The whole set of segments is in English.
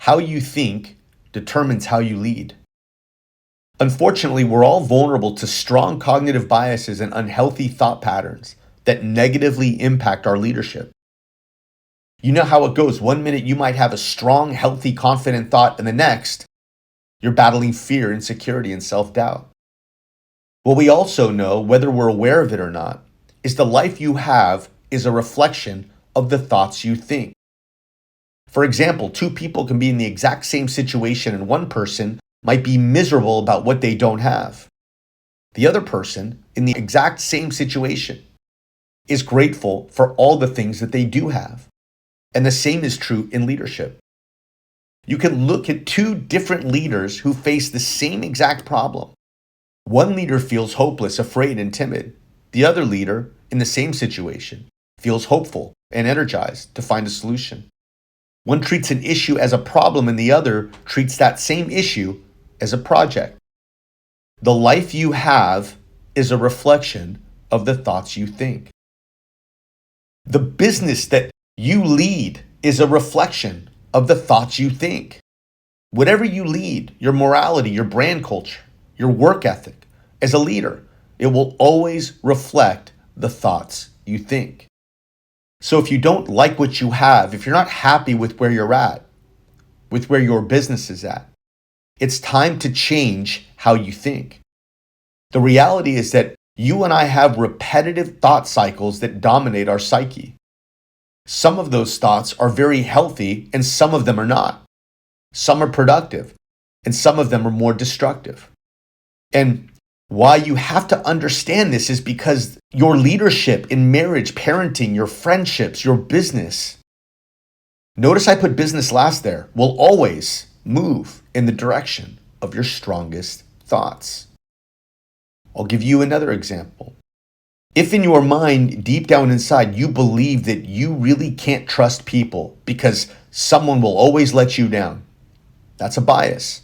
How you think determines how you lead. Unfortunately, we're all vulnerable to strong cognitive biases and unhealthy thought patterns that negatively impact our leadership. You know how it goes. One minute you might have a strong, healthy, confident thought, and the next, you're battling fear, insecurity, and self-doubt. What we also know, whether we're aware of it or not, is the life you have is a reflection of the thoughts you think. For example, two people can be in the exact same situation and one person might be miserable about what they don't have. The other person, in the exact same situation, is grateful for all the things that they do have. And the same is true in leadership. You can look at two different leaders who face the same exact problem. One leader feels hopeless, afraid, and timid. The other leader, in the same situation, feels hopeful and energized to find a solution. One treats an issue as a problem and the other treats that same issue as a project. The life you have is a reflection of the thoughts you think. The business that you lead is a reflection of the thoughts you think. Whatever you lead, your morality, your brand culture, your work ethic, as a leader, it will always reflect the thoughts you think. So if you don't like what you have, if you're not happy with where you're at, with where your business is at, it's time to change how you think. The reality is that you and I have repetitive thought cycles that dominate our psyche. Some of those thoughts are very healthy and some of them are not. Some are productive and some of them are more destructive. And why you have to understand this is because your leadership in marriage, parenting, your friendships, your business, notice I put business last there, will always move in the direction of your strongest thoughts. I'll give you another example. If in your mind, deep down inside, you believe that you really can't trust people because someone will always let you down, that's a bias.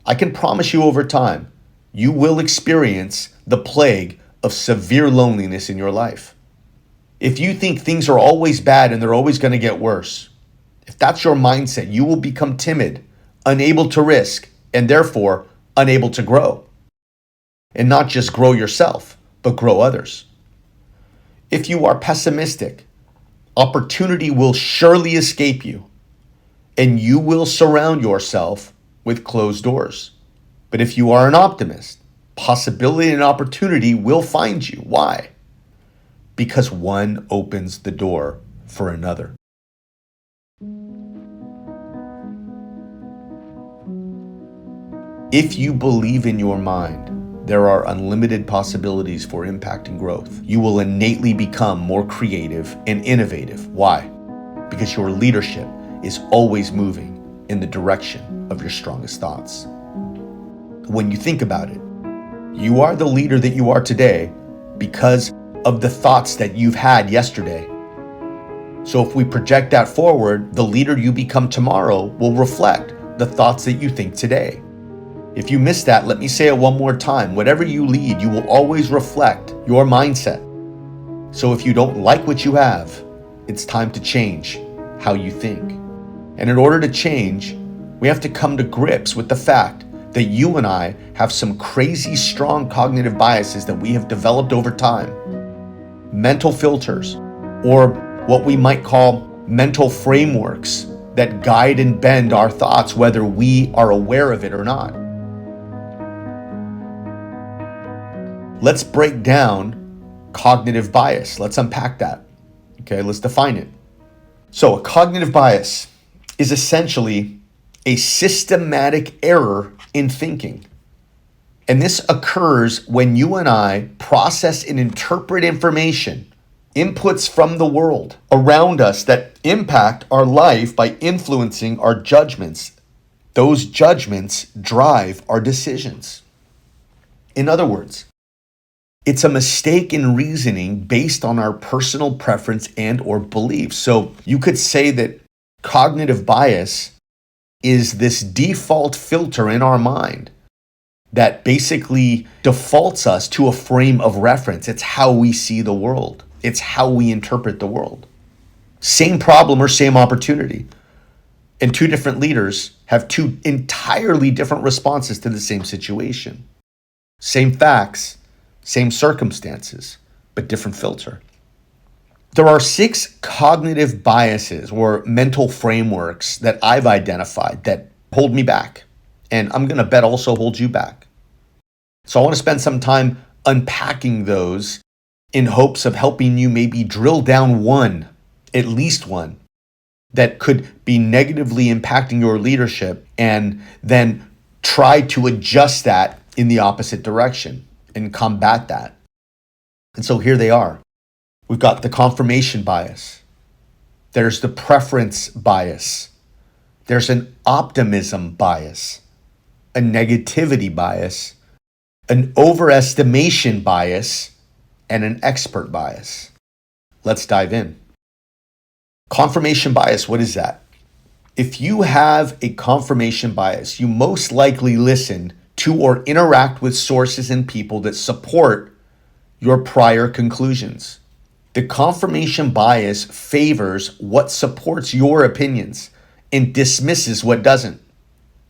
I can promise you over time, you will experience the plague of severe loneliness in your life. If you think things are always bad and they're always going to get worse, if that's your mindset, you will become timid, unable to risk, and therefore unable to grow. And not just grow yourself, but grow others. If you are pessimistic, opportunity will surely escape you, and you will surround yourself with closed doors. But if you are an optimist, possibility and opportunity will find you. Why? Because one opens the door for another. If you believe in your mind, there are unlimited possibilities for impact and growth. You will innately become more creative and innovative. Why? Because your leadership is always moving in the direction of your strongest thoughts. When you think about it, you are the leader that you are today because of the thoughts that you've had yesterday. So if we project that forward, the leader you become tomorrow will reflect the thoughts that you think today. If you missed that, let me say it one more time. Whatever you lead, you will always reflect your mindset. So if you don't like what you have, it's time to change how you think. And in order to change, we have to come to grips with the fact that you and I have some crazy strong cognitive biases that we have developed over time. Mental filters, or what we might call mental frameworks that guide and bend our thoughts, whether we are aware of it or not. Let's break down cognitive bias. Let's unpack that. Okay, let's define it. So a cognitive bias is essentially a systematic error in thinking. And this occurs when you and I process and interpret information, inputs from the world around us that impact our life by influencing our judgments. Those judgments drive our decisions. In other words, it's a mistake in reasoning based on our personal preference and or beliefs. So you could say that cognitive bias is this default filter in our mind that basically defaults us to a frame of reference. It's how we see the world. It's how we interpret the world. Same problem or same opportunity. And two different leaders have two entirely different responses to the same situation. Same facts, same circumstances, but different filter. There are 6 cognitive biases or mental frameworks that I've identified that hold me back. And I'm going to bet also hold you back. So I want to spend some time unpacking those in hopes of helping you maybe drill down one, at least one, that could be negatively impacting your leadership, and then try to adjust that in the opposite direction and combat that. And so here they are. We've got the confirmation bias. There's the preference bias. There's an optimism bias, a negativity bias, an overestimation bias, and an expert bias. Let's dive in. Confirmation bias, what is that? If you have a confirmation bias, you most likely listen to or interact with sources and people that support your prior conclusions. The confirmation bias favors what supports your opinions and dismisses what doesn't.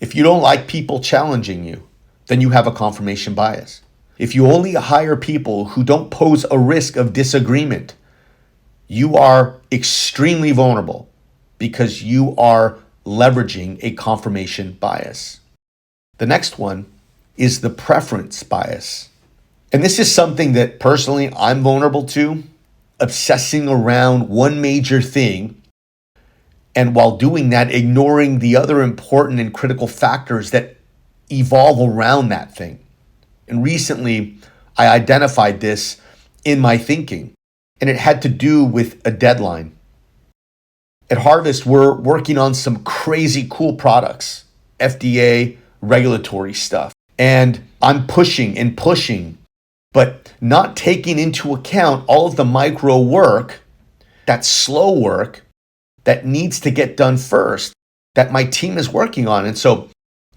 If you don't like people challenging you, then you have a confirmation bias. If you only hire people who don't pose a risk of disagreement, you are extremely vulnerable because you are leveraging a confirmation bias. The next one is the preference bias. And this is something that personally I'm vulnerable to, obsessing around one major thing, and while doing that, ignoring the other important and critical factors that evolve around that thing. And recently, I identified this in my thinking, and it had to do with a deadline. At Harvest, we're working on some crazy cool products, FDA regulatory stuff, and I'm pushing and pushing, but not taking into account all of the micro work, that slow work that needs to get done first, that my team is working on. And so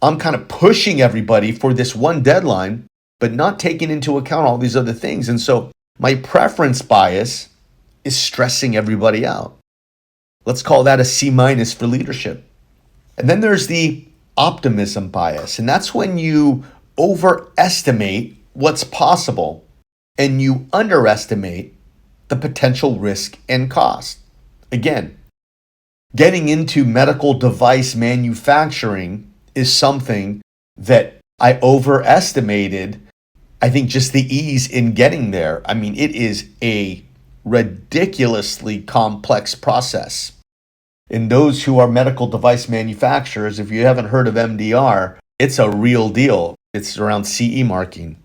I'm kind of pushing everybody for this one deadline, but not taking into account all these other things. And so my preference bias is stressing everybody out. Let's call that a C- for leadership. And then there's the optimism bias. And that's when you overestimate what's possible and you underestimate the potential risk and cost. Again, getting into medical device manufacturing is something that I overestimated. I think just the ease in getting there. I mean, it is a ridiculously complex process. And those who are medical device manufacturers, if you haven't heard of MDR, it's a real deal. It's around CE marking.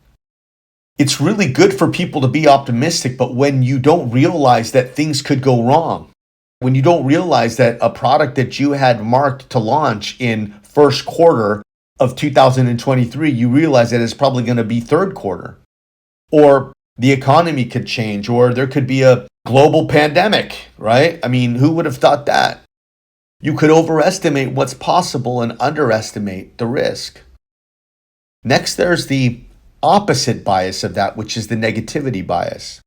It's really good for people to be optimistic, but when you don't realize that things could go wrong, when you don't realize that a product that you had marked to launch in first quarter of 2023, you realize that it's probably going to be third quarter, or the economy could change, or there could be a global pandemic, right? I mean, who would have thought that? You could overestimate what's possible and underestimate the risk. Next, there's the opposite bias of that, which is the negativity bias.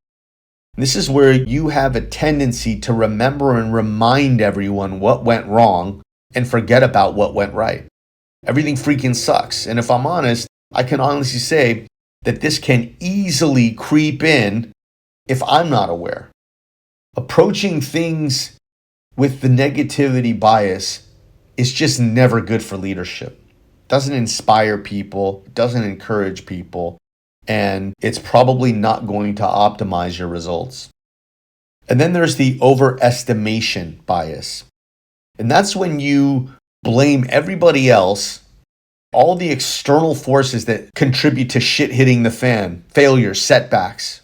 This is where you have a tendency to remember and remind everyone what went wrong and forget about what went right. Everything freaking sucks. And if I'm honest, I can honestly say that this can easily creep in if I'm not aware. Approaching things with the negativity bias is just never good for leadership. It doesn't inspire people, it doesn't encourage people, and it's probably not going to optimize your results. And then there's the overestimation bias. And that's when you blame everybody else, all the external forces that contribute to shit hitting the fan, failures, setbacks.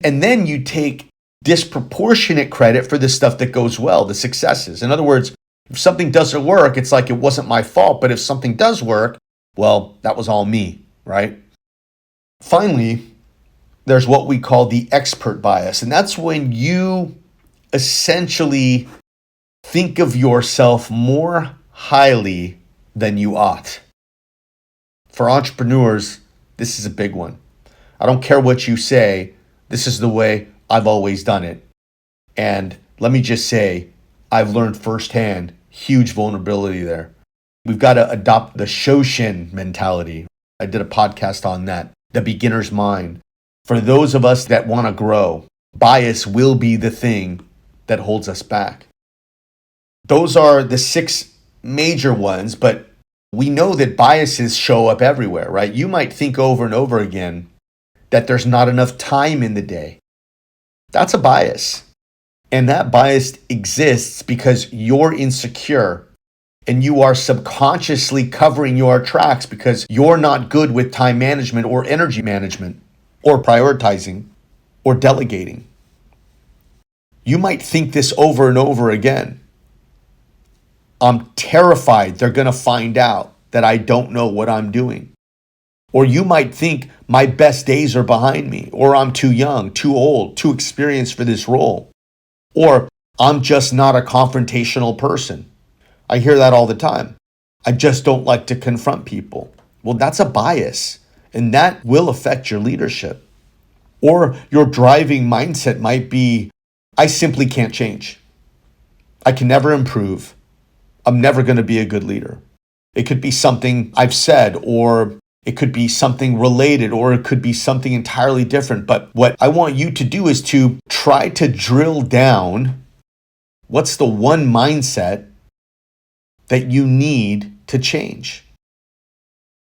And then you take disproportionate credit for the stuff that goes well, the successes. In other words, if something doesn't work, it's like it wasn't my fault. But if something does work, well, that was all me, right? Finally, there's what we call the expert bias. And that's when you essentially think of yourself more highly than you ought. For entrepreneurs, this is a big one. I don't care what you say. This is the way I've always done it. And let me just say, I've learned firsthand Huge vulnerability there. We've got to adopt the Shoshin mentality. I did a podcast on that, the beginner's mind. For those of us that want to grow, bias will be the thing that holds us back. Those are the 6 major ones, but we know that biases show up everywhere, right? You might think over and over again that there's not enough time in the day. That's a bias. And that bias exists because you're insecure and you are subconsciously covering your tracks because you're not good with time management or energy management or prioritizing or delegating. You might think this over and over again. I'm terrified they're going to find out that I don't know what I'm doing. Or you might think my best days are behind me, or I'm too young, too old, too experienced for this role, or I'm just not a confrontational person. I hear that all the time. I just don't like to confront people. Well, that's a bias, and that will affect your leadership. Or your driving mindset might be, I simply can't change. I can never improve. I'm never going to be a good leader. It could be something I've said, or it could be something related, or it could be something entirely different. But what I want you to do is to try to drill down what's the one mindset that you need to change.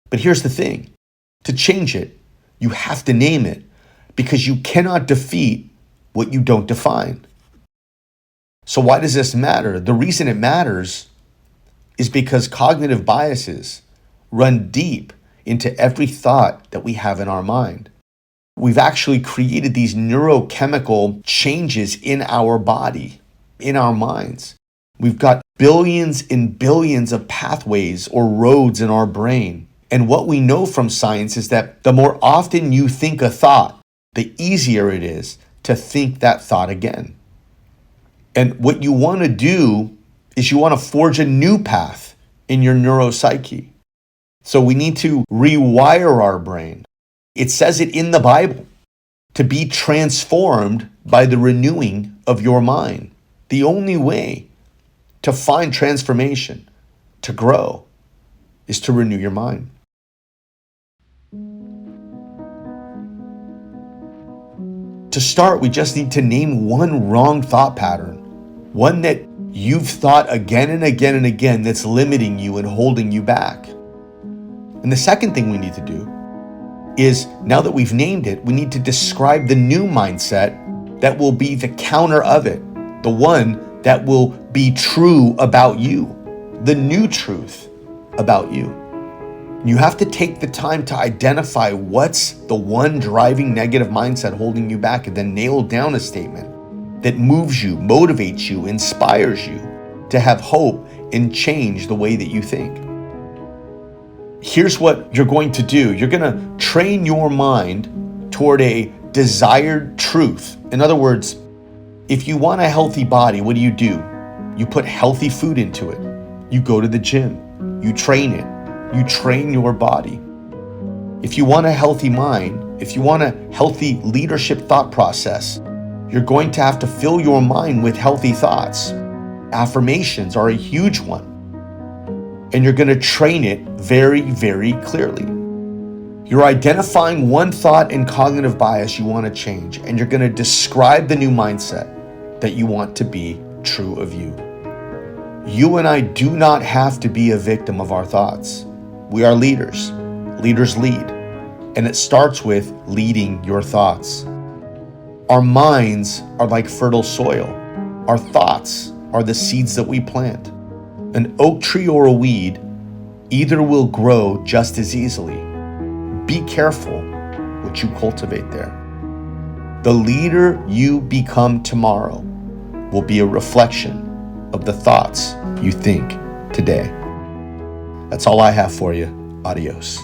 But here's the thing. To change it, you have to name it because you cannot defeat what you don't define. So why does this matter? The reason it matters is because cognitive biases run deep into every thought that we have in our mind. We've actually created these neurochemical changes in our body, in our minds. We've got billions and billions of pathways or roads in our brain. And what we know from science is that the more often you think a thought, the easier it is to think that thought again. And what you want to do is you want to forge a new path in your neuropsyche. So we need to rewire our brain. It says it in the Bible, to be transformed by the renewing of your mind. The only way to find transformation, to grow, is to renew your mind. To start, we just need to name one wrong thought pattern, one that you've thought again and again and again that's limiting you and holding you back. And the second thing we need to do is, now that we've named it, we need to describe the new mindset that will be the counter of it, the one that will be true about you, the new truth about you. You have to take the time to identify what's the one driving negative mindset holding you back, and then nail down a statement that moves you, motivates you, inspires you to have hope and change the way that you think. Here's what you're going to do. You're going to train your mind toward a desired truth. In other words, if you want a healthy body, what do? You put healthy food into it. You go to the gym. You train it. You train your body. If you want a healthy mind, if you want a healthy leadership thought process, you're going to have to fill your mind with healthy thoughts. Affirmations are a huge one. And you're going to train it very, very clearly. You're identifying one thought and cognitive bias you want to change, and you're going to describe the new mindset that you want to be true of you. You and I do not have to be a victim of our thoughts. We are leaders. Leaders lead. And it starts with leading your thoughts. Our minds are like fertile soil. Our thoughts are the seeds that we plant. An oak tree or a weed either will grow just as easily. Be careful what you cultivate there. The leader you become tomorrow will be a reflection of the thoughts you think today. That's all I have for you. Adios.